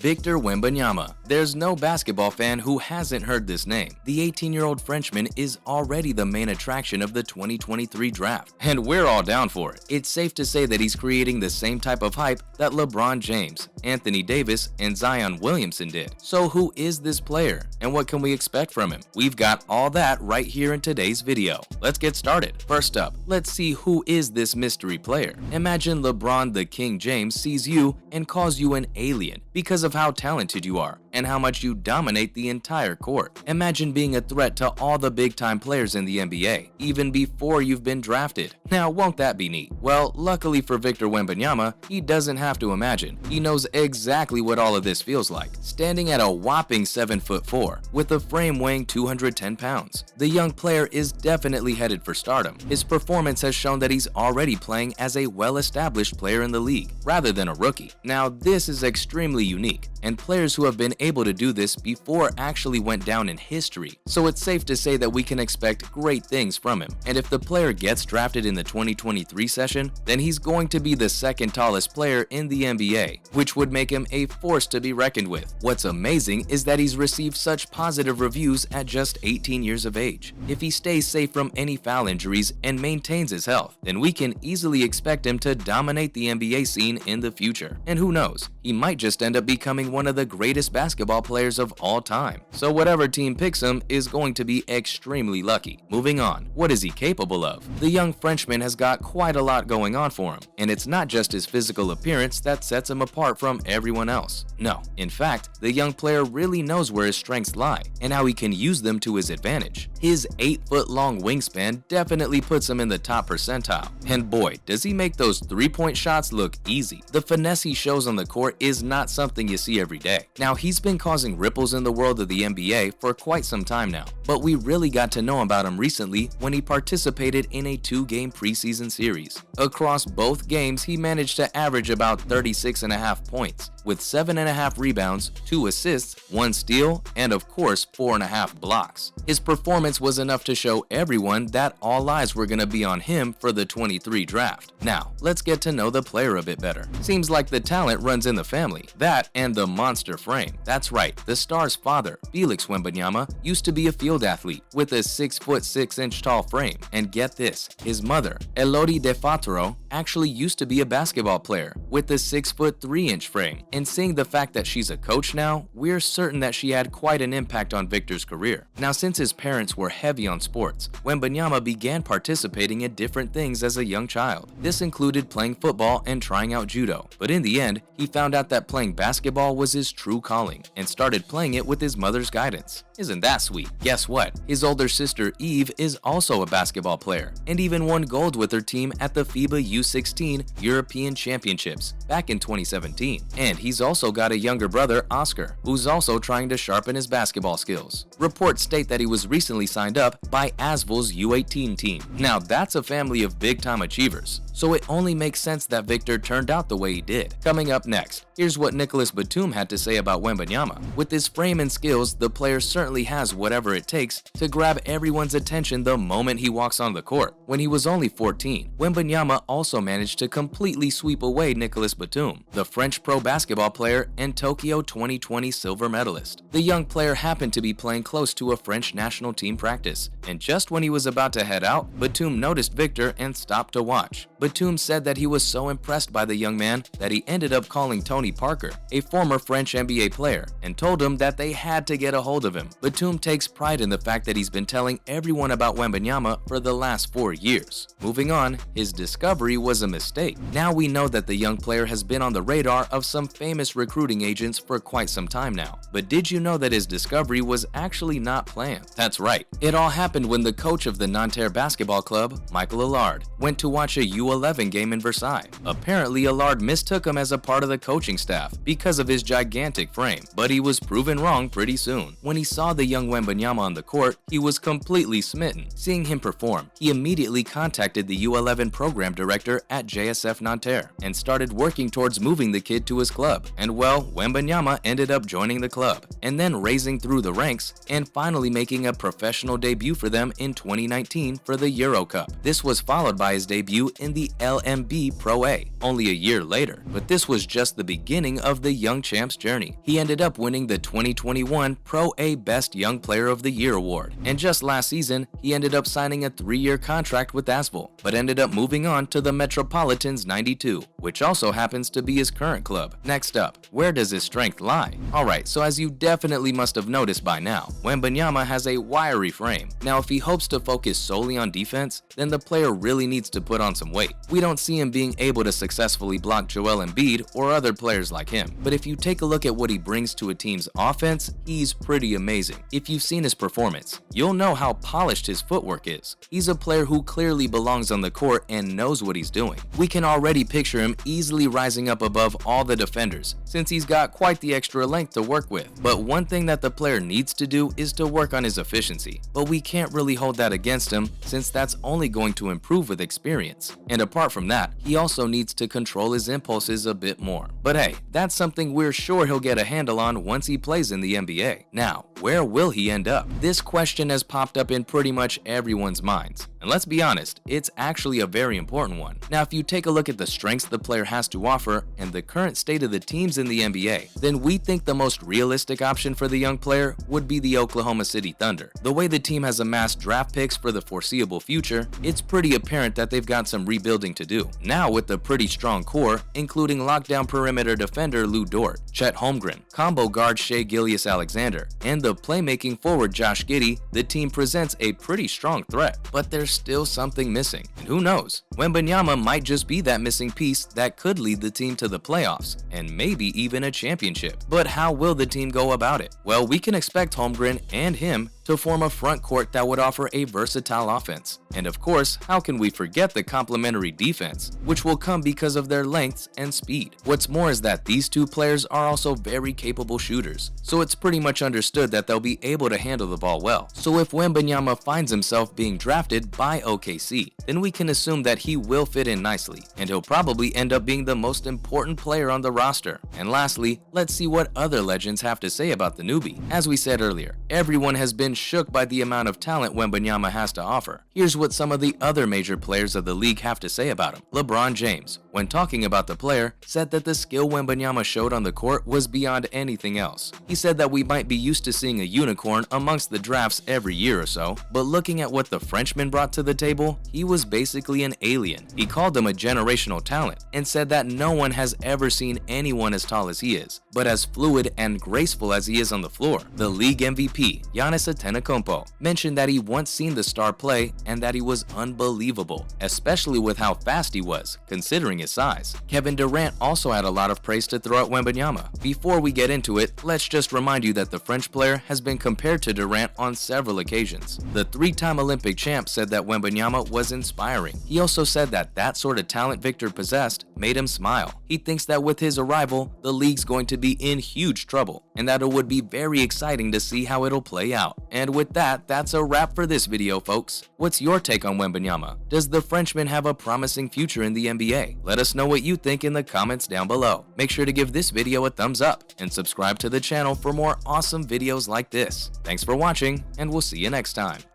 Victor Wembanyama. There's no basketball fan who hasn't heard this name. The 18-year-old Frenchman is already the main attraction of the 2023 draft, and we're all down for it. It's safe to say that he's creating the same type of hype that LeBron James, Anthony Davis, and Zion Williamson did. So who is this player, and what can we expect from him? We've got all that right here in today's video. Let's get started. First up, let's see who is this mystery player. Imagine LeBron the King James sees you and calls you an alien because of how talented you are and how much you dominate the entire court. Imagine being a threat to all the big-time players in the NBA, even before you've been drafted. Now, won't that be neat? Well, luckily for Victor Wembanyama, he doesn't have to imagine. He knows exactly what all of this feels like. Standing at a whopping 7'4", with a frame weighing 210 pounds, the young player is definitely headed for stardom. His performance has shown that he's already playing as a well-established player in the league, rather than a rookie. Now, this is extremely unique, and players who have been able to do this before actually went down in history, so it's safe to say that we can expect great things from him. And if the player gets drafted in the 2023 session, then he's going to be the second tallest player in the NBA, which would make him a force to be reckoned with. What's amazing is that he's received such positive reviews at just 18 years of age. If he stays safe from any foul injuries and maintains his health, then we can easily expect him to dominate the NBA scene in the future. And who knows, he might just end up becoming one of the greatest basketball players of all time. So whatever team picks him is going to be extremely lucky. Moving on, what is he capable of? The young Frenchman has got quite a lot going on for him, and it's not just his physical appearance that sets him apart from everyone else. No, in fact, the young player really knows where his strengths lie and how he can use them to his advantage. His 8-foot-long wingspan definitely puts him in the top percentile, and boy, does he make those three-point shots look easy. The finesse he shows on the court is not something you see every day. Now, he's been causing ripples in the world of the NBA for quite some time now, but we really got to know about him recently when he participated in a 2-game preseason series. Across both games, he managed to average about 36.5 points, with 7.5 rebounds, 2 assists, 1 steal, and of course 4.5 blocks. His performance was enough to show everyone that all eyes were going to be on him for the 23 draft. Now, let's get to know the player a bit better. Seems like the talent runs in the family, that and the monster frame. That's right, the star's father, Felix Wembanyama, used to be a field athlete with a 6'6" tall frame. And get this, his mother, Elodie De Fatro, actually used to be a basketball player with a 6'3" frame. And seeing the fact that she's a coach now, we're certain that she had quite an impact on Victor's career. Now, since his parents were heavy on sports, Wembanyama began participating in different things as a young child. This included playing football and trying out judo, but in the end, he found out that playing basketball was his true calling and started playing it with his mother's guidance. Isn't that sweet? Guess what? His older sister Eve is also a basketball player and even won gold with her team at the FIBA U16 European Championships back in 2017. And he's also got a younger brother, Oscar, who's also trying to sharpen his basketball skills. Reports state that he was recently signed up by Asvel's U18 team. Now, that's a family of big-time achievers, so it only makes sense that Victor turned out the way he did. Coming up next, here's what Nicolas Batum had to say about Wembanyama. With his frame and skills, the player certainly has whatever it takes to grab everyone's attention the moment he walks on the court. When he was only 14, Wembanyama also managed to completely sweep away Nicolas Batum, the French pro basketball player and Tokyo 2020 silver medalist. The young player happened to be playing close to a French national team practice, and just when he was about to head out, Batum noticed Victor and stopped to watch. Batum said that he was so impressed by the young man that he ended up calling Tony Parker, a former French NBA player, and told him that they had to get a hold of him. Batum takes pride in the fact that he's been telling everyone about Wembanyama for the last 4 years. Moving on, his discovery was a mistake. Now we know that the young player has been on the radar of some famous recruiting agents for quite some time now. But did you know that his discovery was actually not planned? That's right. It all happened when the coach of the Nanterre basketball club, Michael Allard, went to watch a U11 game in Versailles. Apparently, Allard mistook him as a part of the coaching staff because of his gigantic frame, but he was proven wrong pretty soon. When he saw the young Wembanyama on the court, he was completely smitten. Seeing him perform, he immediately contacted the U11 program director at JSF Nanterre and started working towards moving the kid to his club. And well, Wembanyama ended up joining the club. and then raising through the ranks and finally making a professional debut for them in 2019 for the Euro Cup. This was followed by his debut in the LMB Pro A only a year later, but this was just the beginning of the young champ's journey. He ended up winning the 2021 Pro A Best Young Player of the Year award, and just last season he ended up signing a 3-year contract with Asvel, but ended up moving on to the Metropolitans 92, which also happens to be his current club. Next up, where does his strength lie? Alright, so as you definitely must have noticed by now, Wembanyama has a wiry frame. Now if he hopes to focus solely on defense, then the player really needs to put on some weight. We don't see him being able to successfully block Joel Embiid or other players like him, but if you take a look at what he brings to a team's offense, he's pretty amazing. If you've seen his performance, you'll know how polished his footwork is. He's a player who clearly belongs on the court and knows what he's doing. We can already picture him easily rising up above all the defenders, since he's got quite the extra length to work with. But one thing that the player needs to do is to work on his efficiency, but we can't really hold that against him since that's only going to improve with experience. And apart from that, he also needs to control his impulses a bit more. But hey, that's something we're sure he'll get a handle on once he plays in the NBA. Now, where will he end up? This question has popped up in pretty much everyone's minds. And let's be honest, it's actually a very important one. Now, if you take a look at the strengths the player has to offer and the current state of the teams in the NBA, then we think the most realistic option for the young player would be the Oklahoma City Thunder. The way the team has amassed draft picks for the foreseeable future, it's pretty apparent that they've got some rebuilding to do. Now, with a pretty strong core, including lockdown perimeter defender Lou Dort, Chet Holmgren, combo guard Shai Gilgeous-Alexander, and the playmaking forward Josh Giddey, the team presents a pretty strong threat. But there's still something missing, and who knows? Wembanyama might just be that missing piece that could lead the team to the playoffs, and maybe even a championship. But how will the team go about it? Well, we can expect Holmgren and him to form a front court that would offer a versatile offense. And of course, how can we forget the complementary defense, which will come because of their lengths and speed. What's more is that these two players are also very capable shooters, so it's pretty much understood that they'll be able to handle the ball well. So if Wembanyama finds himself being drafted by OKC, then we can assume that he will fit in nicely, and he'll probably end up being the most important player on the roster. And lastly, let's see what other legends have to say about the newbie. As we said earlier, everyone has been shook by the amount of talent Wembanyama has to offer. Here's what some of the other major players of the league have to say about him. LeBron James, when talking about the player, said that the skill Wembanyama showed on the court was beyond anything else. He said that we might be used to seeing a unicorn amongst the drafts every year or so, but looking at what the Frenchman brought to the table, he was basically an alien. He called him a generational talent and said that no one has ever seen anyone as tall as he is, but as fluid and graceful as he is on the floor. The league MVP, Giannis Antetokounmpo, mentioned that he once seen the star play and that he was unbelievable, especially with how fast he was, considering his size. Kevin Durant also had a lot of praise to throw at Wembanyama. Before we get into it, let's just remind you that the French player has been compared to Durant on several occasions. The 3-time Olympic champ said that Wembanyama was inspiring. He also said that that sort of talent Victor possessed made him smile. He thinks that with his arrival, the league's going to be in huge trouble, and that it would be very exciting to see how it'll play out. And with that, that's a wrap for this video, folks. What's your take on Wembanyama? Does the Frenchman have a promising future in the NBA? Let us know what you think in the comments down below. Make sure to give this video a thumbs up and subscribe to the channel for more awesome videos like this. Thanks for watching, and we'll see you next time.